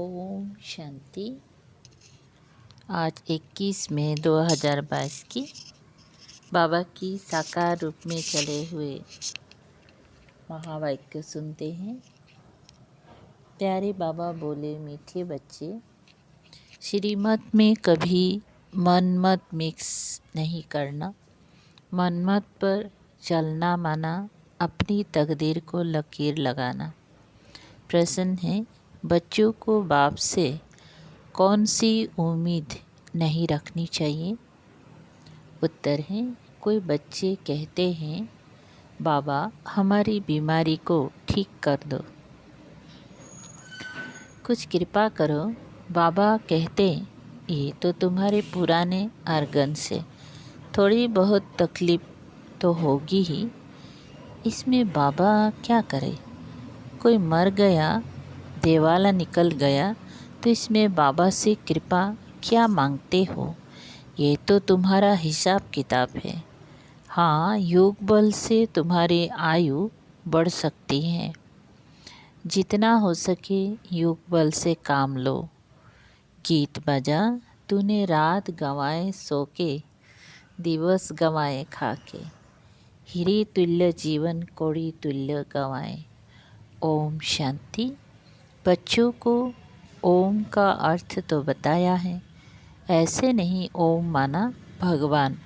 ओम शांति। आज 21 मई 2022 की बाबा की साकार रूप में चले हुए महावाक्य सुनते हैं। प्यारे बाबा बोले, मीठे बच्चे, श्रीमत में कभी मनमत मिक्स नहीं करना। मनमत पर चलना माना अपनी तकदीर को लकीर लगाना। प्रश्न है, बच्चों को बाप से कौन सी उम्मीद नहीं रखनी चाहिए? उत्तर है, कोई बच्चे कहते हैं, बाबा हमारी बीमारी को ठीक कर दो, कुछ कृपा करो। बाबा कहते, ये तो तुम्हारे पुराने आर्गन से थोड़ी बहुत तकलीफ तो होगी ही, इसमें बाबा क्या करे? कोई मर गया, देवाला निकल गया, तो इसमें बाबा से कृपा क्या मांगते हो? ये तो तुम्हारा हिसाब किताब है। हाँ, योग बल से तुम्हारी आयु बढ़ सकती है। जितना हो सके योग बल से काम लो। गीत बजा, तूने रात गंवाए सो के, दिवस गंवाए खा के, हीरे तुल्य जीवन कोड़ी तुल्य गंवाए। ओम शांति। बच्चों को ओम का अर्थ तो बताया है, ऐसे नहीं ओम माना भगवान।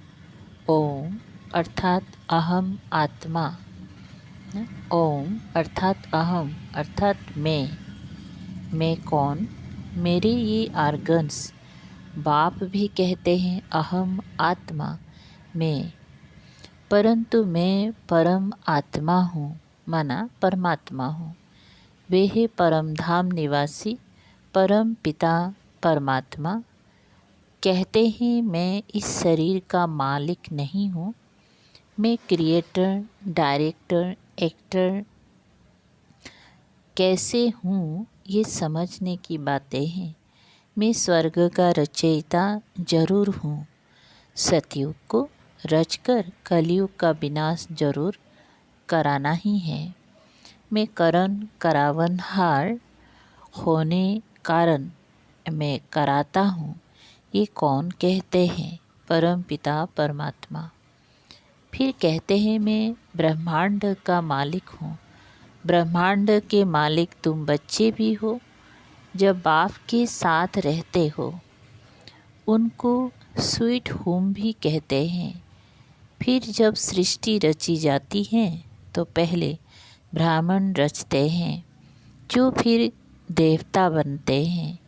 ओम अर्थात अहम आत्मा। ओम अर्थात अहम अर्थात मैं कौन? मेरे ये आर्गन्स। बाप भी कहते हैं अहम आत्मा मैं, परंतु मैं परम आत्मा हूँ, माना परमात्मा हूँ। वे है परम धाम निवासी परम पिता परमात्मा। कहते हैं मैं इस शरीर का मालिक नहीं हूँ। मैं क्रिएटर, डायरेक्टर, एक्टर कैसे हूँ, ये समझने की बातें हैं। मैं स्वर्ग का रचयिता जरूर हूँ। सतयुग को रचकर कलयुग का विनाश जरूर कराना ही है। मैं करण करावनहार होने कारण मैं कराता हूँ। ये कौन कहते हैं? परम पिता परमात्मा। फिर कहते हैं मैं ब्रह्मांड का मालिक हूँ। ब्रह्मांड के मालिक तुम बच्चे भी हो, जब बाप के साथ रहते हो। उनको स्वीट होम भी कहते हैं। फिर जब सृष्टि रची जाती है तो पहले ब्राह्मण रचते हैं, जो फिर देवता बनते हैं।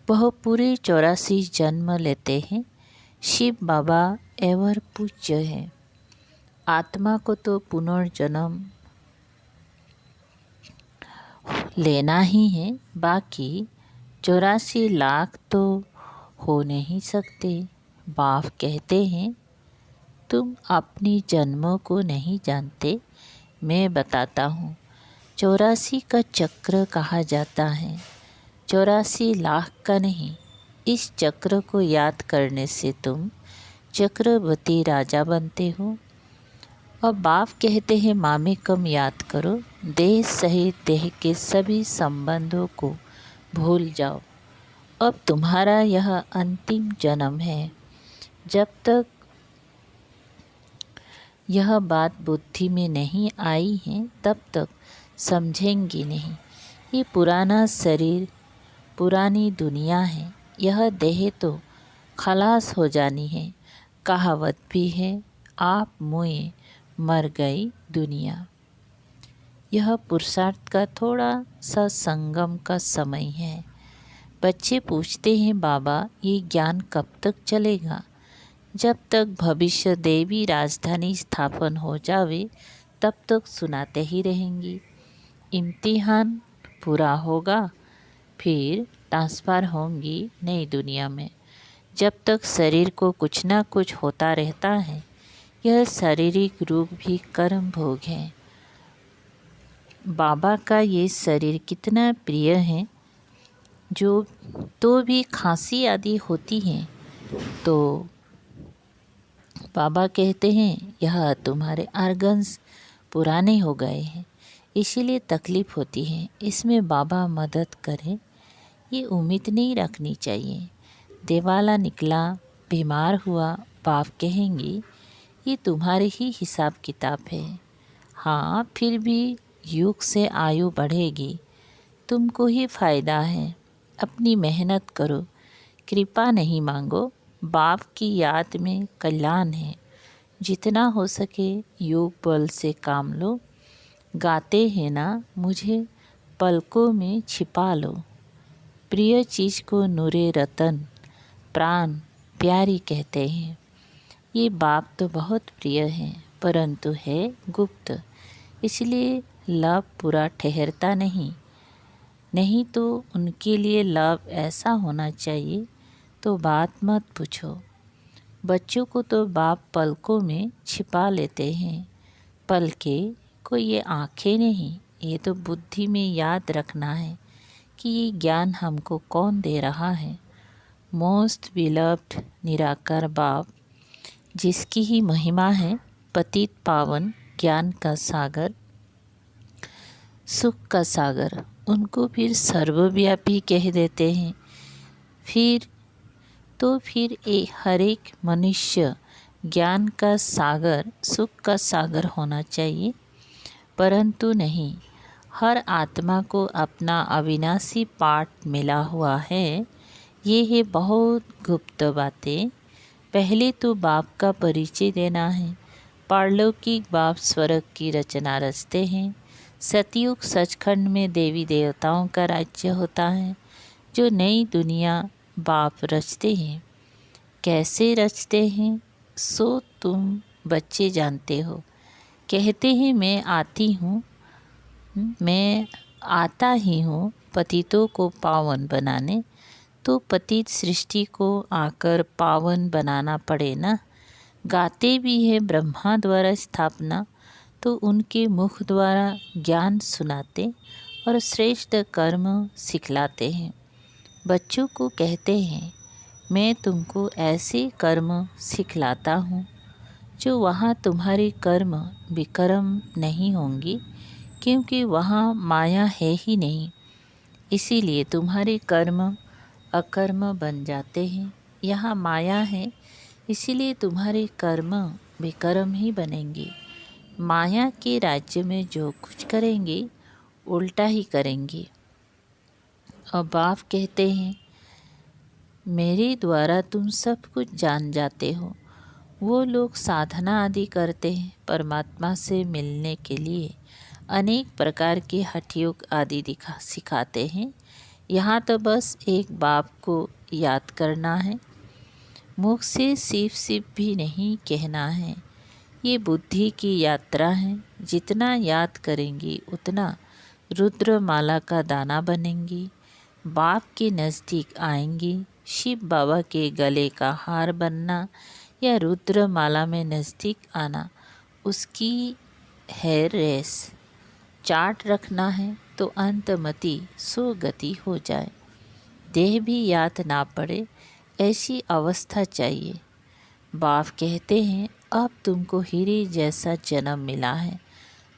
वह पूरे 84 जन्म लेते हैं। शिव बाबा एवर पूज्य है। आत्मा को तो पुनर्जन्म लेना ही है, बाकी 84 लाख तो हो नहीं सकते। बाप कहते हैं, तुम अपनी जन्मों को नहीं जानते, मैं बताता हूँ। 84 का चक्र कहा जाता है, 84 लाख का नहीं। इस चक्र को याद करने से तुम चक्रवर्ती राजा बनते हो। अब बाप कहते हैं, मामे कम याद करो, देह सहित देह के सभी संबंधों को भूल जाओ। अब तुम्हारा यह अंतिम जन्म है। जब तक यह बात बुद्धि में नहीं आई है, तब तक समझेंगे नहीं। ये पुराना शरीर, पुरानी दुनिया है। यह देह तो खलास हो जानी है। कहावत भी है, आप मुए मर गई दुनिया। यह पुरुषार्थ का थोड़ा सा संगम का समय है। बच्चे पूछते हैं, बाबा ये ज्ञान कब तक चलेगा? जब तक भविष्य देवी राजधानी स्थापन हो जावे, तब तक सुनाते ही रहेंगी। इम्तिहान पूरा होगा, फिर ट्रांसफ़र होंगी नई दुनिया में। जब तक शरीर को कुछ ना कुछ होता रहता है, यह शारीरिक रूप भी कर्म भोग है। बाबा का ये शरीर कितना प्रिय है। जो तो भी खांसी आदि होती है तो बाबा कहते हैं, यह तुम्हारे आर्गन्स पुराने हो गए हैं, इसीलिए तकलीफ़ होती है। इसमें बाबा मदद करें। ये उम्मीद नहीं रखनी चाहिए। दिवाला निकला, बीमार हुआ, बाप कहेंगे ये तुम्हारे ही हिसाब किताब है। हाँ, फिर भी युग से आयु बढ़ेगी, तुमको ही फ़ायदा है। अपनी मेहनत करो, कृपा नहीं मांगो, बाप की याद में कल्याण है। जितना हो सके योग बल से काम लो। गाते हैं ना मुझे पलकों में छिपा लो। प्रिय चीज़ को नूरे रतन प्राण प्यारी कहते हैं। ये बाप तो बहुत प्रिय हैं, परंतु है गुप्त, इसलिए लाभ पूरा ठहरता नहीं। नहीं तो उनके लिए लाभ ऐसा होना चाहिए तो बात मत पूछो। बच्चों को तो बाप पलकों में छिपा लेते हैं। पलके को ये आँखें नहीं, ये तो बुद्धि में याद रखना है कि ये ज्ञान हमको कौन दे रहा है। मोस्ट बिलव्ड निराकार बाप, जिसकी ही महिमा है पतित पावन, ज्ञान का सागर, सुख का सागर, उनको फिर सर्वव्यापी कह देते हैं। फिर हर एक मनुष्य ज्ञान का सागर, सुख का सागर होना चाहिए, परंतु नहीं। हर आत्मा को अपना अविनाशी पाठ मिला हुआ है। ये है बहुत गुप्त बातें। पहले तो बाप का परिचय देना है। पारलौकिक बाप स्वर्ग की रचना रचते हैं। सतयुग सचखंड में देवी देवताओं का राज्य होता है। जो नई दुनिया बाप रचते हैं। कैसे रचते हैं सो तुम बच्चे जानते हो। कहते हैं मैं आता ही हूँ पतितों को पावन बनाने। तो पतित सृष्टि को आकर पावन बनाना पड़े ना। गाते भी है ब्रह्मा द्वारा स्थापना, तो उनके मुख द्वारा ज्ञान सुनाते और श्रेष्ठ कर्म सिखलाते हैं। बच्चों को कहते हैं मैं तुमको ऐसे कर्म सिखलाता हूँ जो वहाँ तुम्हारे कर्म विकर्म नहीं होंगी, क्योंकि वहाँ माया है ही नहीं। इसीलिए तुम्हारे कर्म अकर्म बन जाते हैं। यहाँ माया है, इसीलिए तुम्हारे कर्म विकर्म ही बनेंगे। माया के राज्य में जो कुछ करेंगे उल्टा ही करेंगे। और बाप कहते हैं मेरे द्वारा तुम सब कुछ जान जाते हो। वो लोग साधना आदि करते हैं, परमात्मा से मिलने के लिए अनेक प्रकार के हठ योग आदि सिखाते हैं। यहाँ तो बस एक बाप को याद करना है, मुख से सिर्फ भी नहीं कहना है। ये बुद्धि की यात्रा है। जितना याद करेंगी उतना रुद्रमाला का दाना बनेंगी। बाप के नज़दीक आएंगी। शिव बाबा के गले का हार बनना या रुद्रमाला में नज़दीक आना, उसकी है रेस। चार्ट रखना है तो अंतमति सुगति हो जाए। देह भी याद ना पड़े, ऐसी अवस्था चाहिए। बाप कहते हैं अब तुमको हीरे जैसा जन्म मिला है।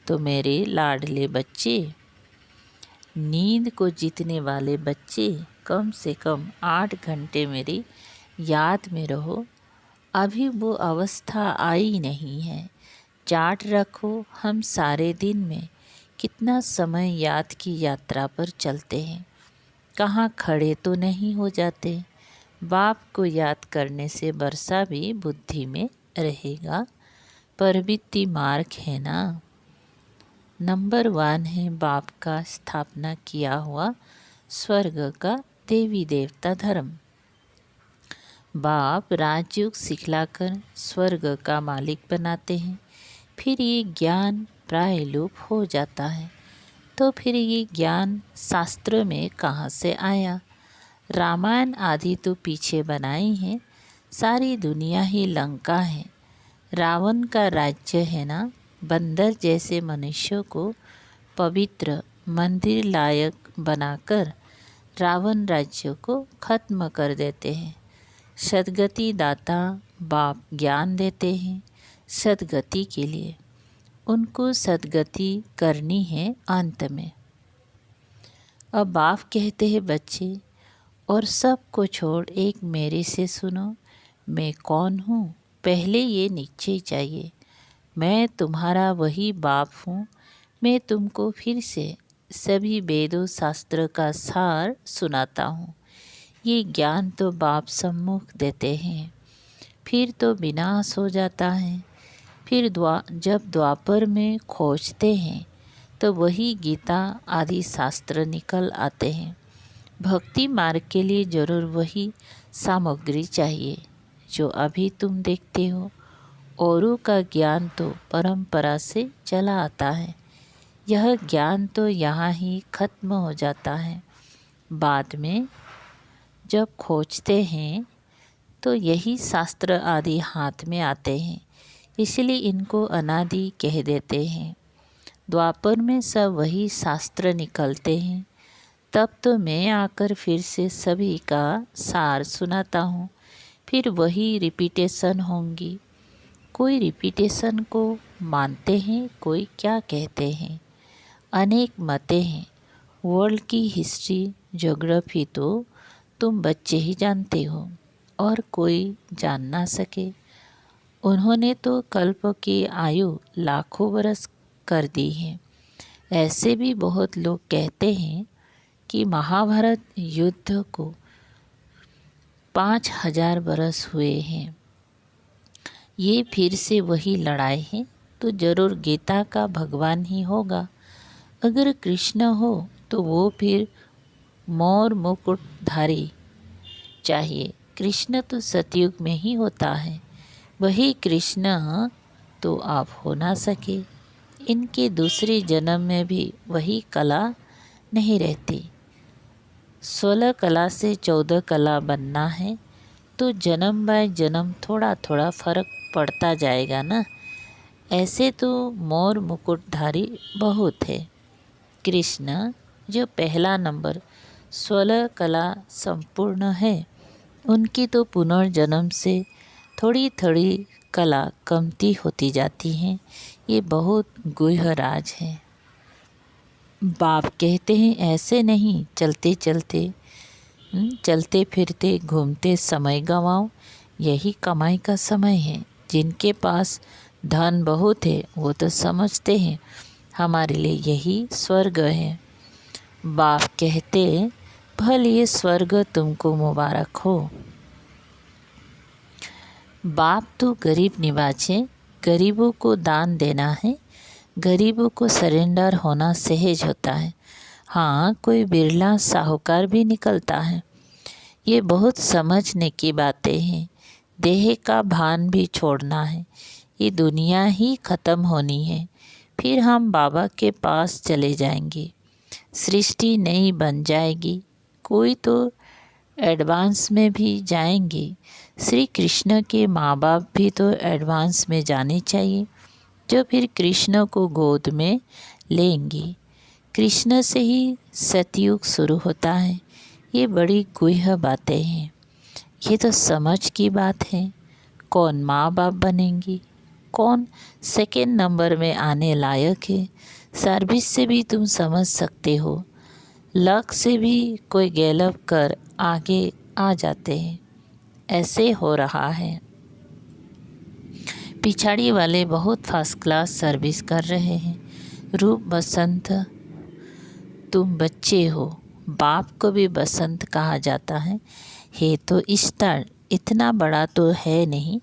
तो मेरे लाडले बच्चे, नींद को जीतने वाले बच्चे, कम से कम 8 घंटे मेरी याद में रहो। अभी वो अवस्था आई नहीं है। चार्ट रखो। हम सारे दिन में कितना समय याद की यात्रा पर चलते हैं, कहाँ खड़े तो नहीं हो जाते। बाप को याद करने से वर्षा भी बुद्धि में रहेगा। प्रवृत्ति मार्ग है ना। नंबर 1 है बाप का स्थापना किया हुआ स्वर्ग का देवी देवता धर्म। बाप राजयोग सिखलाकर स्वर्ग का मालिक बनाते हैं। फिर ये ज्ञान प्राय लोप हो जाता है। तो फिर ये ज्ञान शास्त्र में कहाँ से आया। रामायण आदि तो पीछे बनाई हैं। सारी दुनिया ही लंका है। रावण का राज्य है ना। बंदर जैसे मनुष्यों को पवित्र मंदिर लायक बनाकर रावण राज्य को खत्म कर देते हैं। सद्गति दाता बाप ज्ञान देते हैं सद्गति के लिए। उनको सद्गति करनी है अंत में। अब बाप कहते हैं बच्चे और सब को छोड़ एक मेरे से सुनो। मैं कौन हूँ पहले ये निश्चय चाहिए। मैं तुम्हारा वही बाप हूँ। मैं तुमको फिर से सभी वेदों शास्त्र का सार सुनाता हूँ। ये ज्ञान तो बाप सम्मुख देते हैं, फिर तो विनाश हो जाता है। फिर जब द्वापर में खोजते हैं तो वही गीता आदि शास्त्र निकल आते हैं। भक्ति मार्ग के लिए जरूर वही सामग्री चाहिए जो अभी तुम देखते हो। औरों का ज्ञान तो परंपरा से चला आता है। यह ज्ञान तो यहाँ ही खत्म हो जाता है। बाद में जब खोजते हैं तो यही शास्त्र आदि हाथ में आते हैं, इसलिए इनको अनादि कह देते हैं। द्वापर में सब वही शास्त्र निकलते हैं। तब तो मैं आकर फिर से सभी का सार सुनाता हूँ। फिर वही रिपीटेशन होंगी। कोई रिपीटेशन को मानते हैं, कोई क्या कहते हैं। अनेक मतें हैं। वर्ल्ड की हिस्ट्री ज्योग्राफी तो तुम बच्चे ही जानते हो और कोई जान ना सके। उन्होंने तो कल्प की आयु लाखों वर्ष कर दी है। ऐसे भी बहुत लोग कहते हैं कि महाभारत युद्ध को 5000 वर्ष हुए हैं। ये फिर से वही लड़ाई है तो जरूर गीता का भगवान ही होगा। अगर कृष्ण हो तो वो फिर मोर मुकुटधारी चाहिए। कृष्ण तो सतयुग में ही होता है। वही कृष्ण तो आप हो ना सके। इनके दूसरे जन्म में भी वही कला नहीं रहती। 16 कला से 14 कला बनना है तो जन्म बाय जन्म थोड़ा थोड़ा फर्क पड़ता जाएगा ना। ऐसे तो मोर मुकुटधारी बहुत है। कृष्ण जो पहला नंबर 16 कला संपूर्ण है, उनकी तो पुनर्जन्म से थोड़ी थोड़ी कला कमती होती जाती हैं। ये बहुत गुह्य राज है। बाप कहते हैं ऐसे नहीं चलते चलते चलते फिरते घूमते समय गंवाओ। यही कमाई का समय है। जिनके पास धन बहुत है वो तो समझते हैं हमारे लिए यही स्वर्ग है। बाप कहते भल ये स्वर्ग तुमको मुबारक हो। बाप तो गरीब निवाज है। गरीबों को दान देना है। गरीबों को सरेंडर होना सहज होता है। हाँ, कोई बिरला साहूकार भी निकलता है। ये बहुत समझने की बातें हैं। देह का भान भी छोड़ना है। ये दुनिया ही ख़त्म होनी है। फिर हम बाबा के पास चले जाएंगे। सृष्टि नई बन जाएगी। कोई तो एडवांस में भी जाएंगे। श्री कृष्ण के माँ बाप भी तो एडवांस में जाने चाहिए, जो फिर कृष्ण को गोद में लेंगे। कृष्ण से ही सतयुग शुरू होता है। ये बड़ी गुह्य बातें हैं। ये तो समझ की बात है। कौन माँ बाप बनेंगी, कौन सेकेंड नंबर में आने लायक है, सर्विस से भी तुम समझ सकते हो। लक से भी कोई गैलप कर आगे आ जाते हैं। ऐसे हो रहा है। पिछाड़ी वाले बहुत फर्स्ट क्लास सर्विस कर रहे हैं। रूप बसंत, तुम बच्चे हो। बाप को भी बसंत कहा जाता है तो स्टार इतना बड़ा तो है नहीं।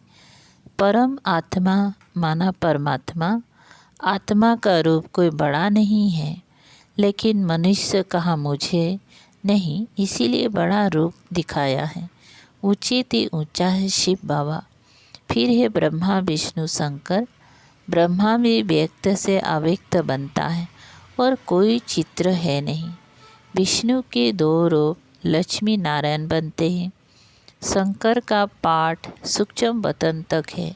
परम आत्मा माना परमात्मा। आत्मा का रूप कोई बड़ा नहीं है, लेकिन मनुष्य कहा मुझे नहीं, इसीलिए बड़ा रूप दिखाया है। ऊंचे ते ऊंचा है शिव बाबा। फिर है ब्रह्मा विष्णु शंकर। ब्रह्मा भी व्यक्त से अव्यक्त बनता है और कोई चित्र है नहीं। विष्णु के 2 रूप लक्ष्मी नारायण बनते हैं। शंकर का पाठ सूक्ष्म बतन तक है।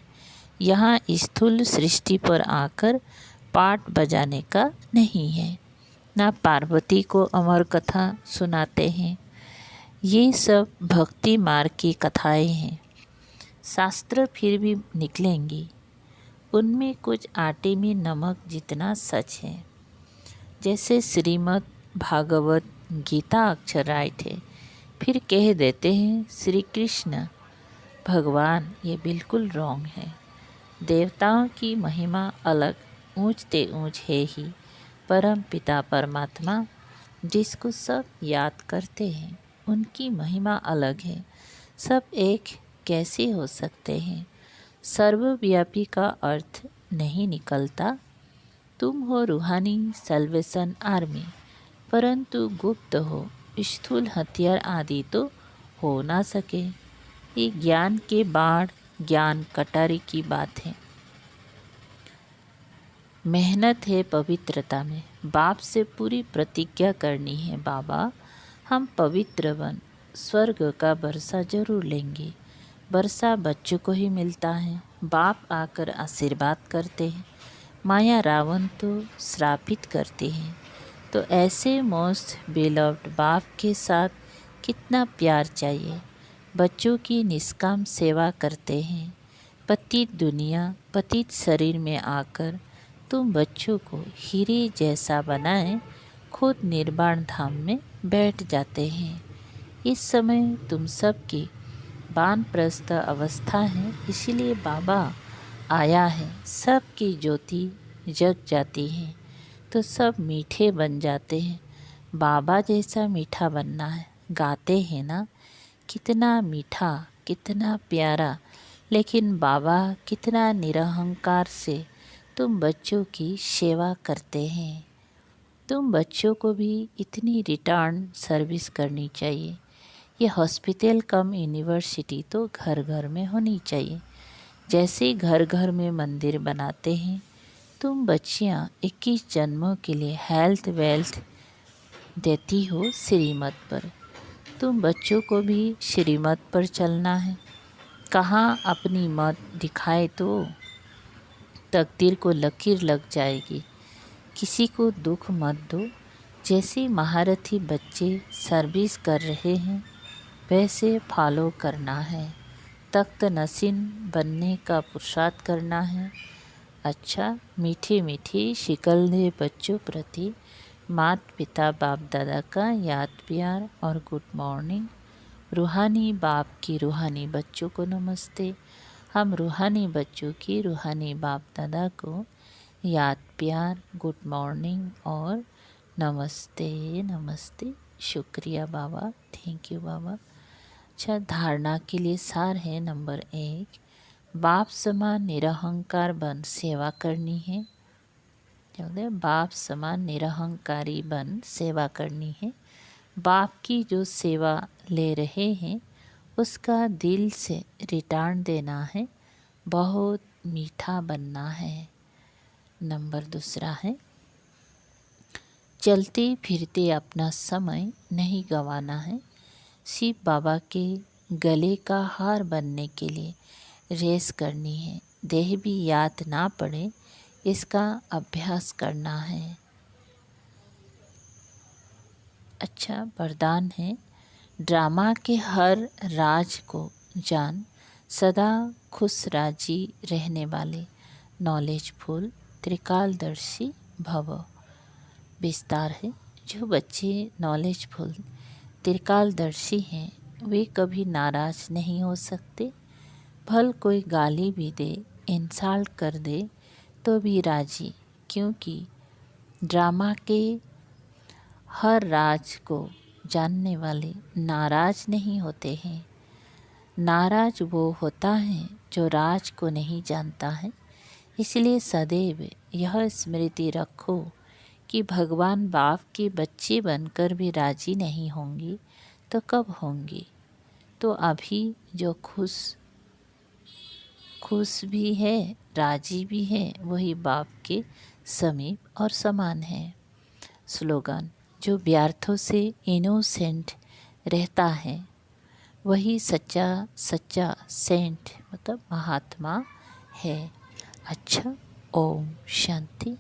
यहाँ स्थूल सृष्टि पर आकर पाठ बजाने का नहीं है। ना पार्वती को अमर कथा सुनाते हैं। ये सब भक्ति मार्ग की कथाएं हैं। शास्त्र फिर भी निकलेंगी। उनमें कुछ आटे में नमक जितना सच है। जैसे श्रीमद् भागवत गीता अक्षर राइट है। फिर कह देते हैं श्री कृष्ण भगवान। ये बिल्कुल रॉन्ग है। देवताओं की महिमा अलग, ऊंचते ऊंच है ही परम पिता परमात्मा, जिसको सब याद करते हैं उनकी महिमा अलग है। सब एक कैसे हो सकते हैं? सर्वव्यापी का अर्थ नहीं निकलता। तुम हो रूहानी सल्वेशन आर्मी, परंतु गुप्त हो, स्थूल हथियार आदि तो हो ना सके। ये ज्ञान के बाढ़, ज्ञान कटारी की बात है। मेहनत है पवित्रता में। बाप से पूरी प्रतिज्ञा करनी है, बाबा हम पवित्र बन स्वर्ग का बरसा जरूर लेंगे। बरसा बच्चों को ही मिलता है। बाप आकर आशीर्वाद करते हैं, माया रावण तो श्रापित करते हैं। तो ऐसे मोस्ट बेलव्ड बाप के साथ कितना प्यार चाहिए। बच्चों की निष्काम सेवा करते हैं। पतित दुनिया, पतित शरीर में आकर तुम बच्चों को हीरे जैसा बनाए खुद निर्वाण धाम में बैठ जाते हैं। इस समय तुम सबकी वानप्रस्थ अवस्था है, इसीलिए बाबा आया है। सबकी ज्योति जग जाती है तो सब मीठे बन जाते हैं। बाबा जैसा मीठा बनना है। गाते हैं ना, कितना मीठा, कितना प्यारा। लेकिन बाबा कितना निरहंकार से तुम बच्चों की सेवा करते हैं। तुम बच्चों को भी इतनी रिटर्न सर्विस करनी चाहिए। ये हॉस्पिटल कम यूनिवर्सिटी तो घर घर में होनी चाहिए। जैसे घर घर में मंदिर बनाते हैं, तुम बच्चियाँ 21 जन्मों के लिए हेल्थ वेल्थ देती हो श्रीमत पर। तुम बच्चों को भी श्रीमत पर चलना है। कहाँ अपनी मत दिखाए तो तकदीर को लकीर लग जाएगी। किसी को दुख मत दो। जैसे महारथी बच्चे सर्विस कर रहे हैं वैसे फॉलो करना है। तख्त नसीन बनने का पुरुषार्थ करना है। अच्छा, मीठी मीठी शिकलने बच्चों प्रति माता पिता बाप दादा का याद प्यार और गुड मॉर्निंग। रूहानी बाप की रूहानी बच्चों को नमस्ते। हम रूहानी बच्चों की रूहानी बाप दादा को याद प्यार, गुड मॉर्निंग और नमस्ते नमस्ते। शुक्रिया बाबा, थैंक यू बाबा। अच्छा, धारणा के लिए सार है नंबर 1, बाप समान निरहंकार बन सेवा करनी है। बाप समान निरहंकारी बन सेवा करनी है। बाप की जो सेवा ले रहे हैं उसका दिल से रिटर्न देना है। बहुत मीठा बनना है। नंबर 2 है, चलते फिरते अपना समय नहीं गंवाना है। शिव बाबा के गले का हार बनने के लिए रेस करनी है। देह भी याद ना पड़े, इसका अभ्यास करना है। अच्छा, वरदान है, ड्रामा के हर राज को जान, सदा खुश राजी रहने वाले नॉलेजफुल त्रिकालदर्शी भव। विस्तार है, जो बच्चे नॉलेजफुल त्रिकालदर्शी हैं वे कभी नाराज नहीं हो सकते। भल कोई गाली भी दे, इंसल्ट कर दे तो भी राजी, क्योंकि ड्रामा के हर राज को जानने वाले नाराज नहीं होते हैं। नाराज वो होता है जो राज को नहीं जानता है। इसलिए सदैव यह स्मृति रखो कि भगवान बाप के बच्चे बनकर भी राजी नहीं होंगी तो कब होंगी? तो अभी जो खुश भी है, राजी भी है, वही बाप के समीप और समान है। स्लोगन, जो व्यर्थों से इनोसेंट रहता है वही सच्चा सेंट मतलब महात्मा है। अच्छा, ओम शांति।